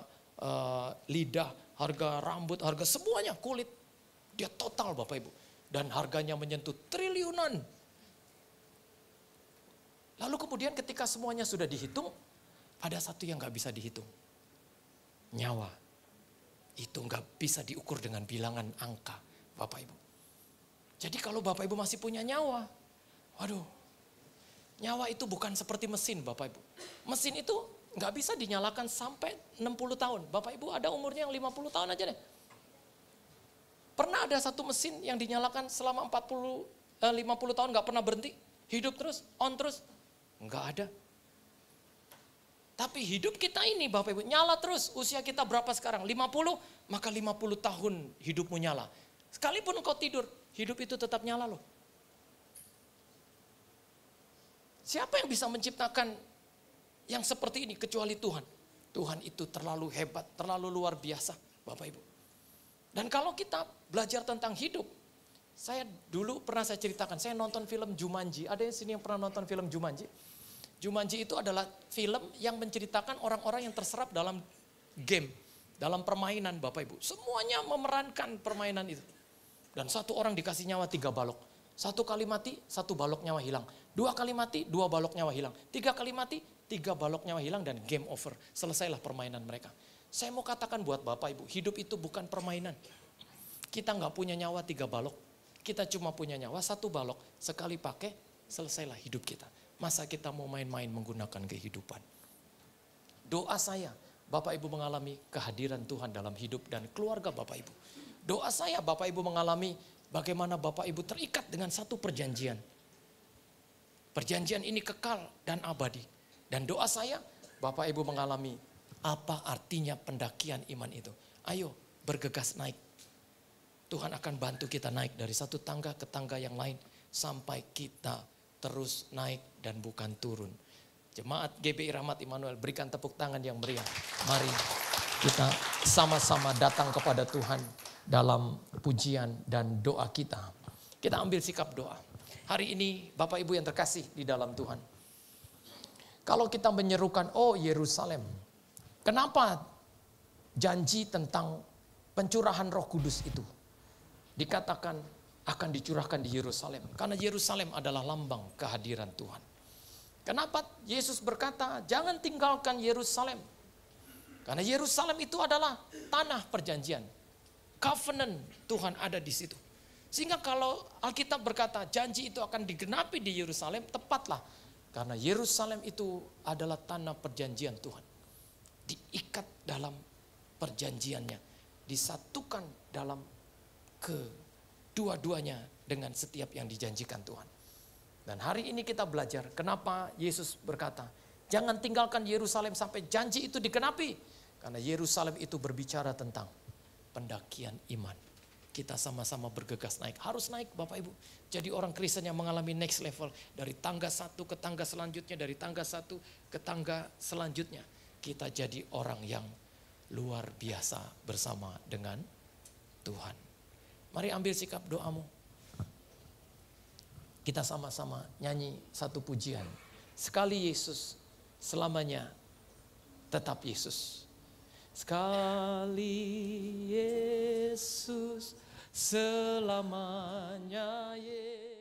lidah, harga rambut, harga semuanya, kulit. Dia total Bapak Ibu. Dan harganya menyentuh triliunan. Lalu kemudian ketika semuanya sudah dihitung, ada satu yang gak bisa dihitung. Nyawa. Itu gak bisa diukur dengan bilangan angka, Bapak Ibu. Jadi kalau Bapak Ibu masih punya nyawa, waduh. Nyawa itu bukan seperti mesin Bapak Ibu. Mesin itu gak bisa dinyalakan sampai 60 tahun. Bapak Ibu ada umurnya yang 50 tahun aja deh. Pernah ada satu mesin yang dinyalakan selama 50 tahun gak pernah berhenti. Hidup terus, on terus. Enggak ada. Tapi hidup kita ini Bapak Ibu nyala terus. Usia kita berapa sekarang? 50, maka 50 tahun hidupmu nyala. Sekalipun engkau tidur, hidup itu tetap nyala loh. Siapa yang bisa menciptakan yang seperti ini kecuali Tuhan? Tuhan itu terlalu hebat, terlalu luar biasa Bapak Ibu. Dan kalau kita belajar tentang hidup, saya dulu pernah saya ceritakan, saya nonton film Jumanji. Ada yang sini yang pernah nonton film Jumanji? Jumanji itu adalah film yang menceritakan orang-orang yang terserap dalam game, dalam permainan Bapak Ibu. Semuanya memerankan permainan itu. Dan satu orang dikasih nyawa 3 balok. 1 kali mati, 1 balok nyawa hilang. 2 kali mati, 2 balok nyawa hilang. 3 kali mati, 3 balok nyawa hilang dan game over. Selesailah permainan mereka. Saya mau katakan buat Bapak Ibu, hidup itu bukan permainan. Kita nggak punya nyawa 3 balok. Kita cuma punya nyawa 1 balok. Sekali pakai, selesailah hidup kita. Masa kita mau main-main menggunakan kehidupan? Doa saya, Bapak Ibu mengalami kehadiran Tuhan dalam hidup dan keluarga Bapak Ibu. Doa saya, Bapak Ibu mengalami bagaimana Bapak Ibu terikat dengan satu perjanjian. Perjanjian ini kekal dan abadi. Dan doa saya, Bapak Ibu mengalami apa artinya pendakian iman itu. Ayo bergegas naik. Tuhan akan bantu kita naik dari satu tangga ke tangga yang lain. Sampai kita terus naik dan bukan turun. Jemaat GBI Rahmat Immanuel, berikan tepuk tangan yang meriah. Mari kita sama-sama datang kepada Tuhan dalam pujian dan doa kita. Kita ambil sikap doa. Hari ini Bapak Ibu yang terkasih di dalam Tuhan. Kalau kita menyerukan, oh Yerusalem. Kenapa janji tentang pencurahan Roh Kudus itu dikatakan akan dicurahkan di Yerusalem? Karena Yerusalem adalah lambang kehadiran Tuhan. Kenapa Yesus berkata, jangan tinggalkan Yerusalem? Karena Yerusalem itu adalah tanah perjanjian. Covenant Tuhan ada di situ. Sehingga kalau Alkitab berkata janji itu akan digenapi di Yerusalem, tepatlah. Karena Yerusalem itu adalah tanah perjanjian Tuhan. Diikat dalam perjanjiannya. Disatukan dalam kedua-duanya dengan setiap yang dijanjikan Tuhan. Dan hari ini kita belajar kenapa Yesus berkata, jangan tinggalkan Yerusalem sampai janji itu digenapi. Karena Yerusalem itu berbicara tentang pendakian iman. Kita sama-sama bergegas naik. Harus naik Bapak Ibu. Jadi orang Kristen yang mengalami next level. Dari tangga satu ke tangga selanjutnya. Dari tangga satu ke tangga selanjutnya. Kita jadi orang yang luar biasa bersama dengan Tuhan. Mari ambil sikap doamu. Kita sama-sama nyanyi satu pujian. Sekali Yesus, selamanya tetap Yesus. Sekali Yesus, selamanya Yesus.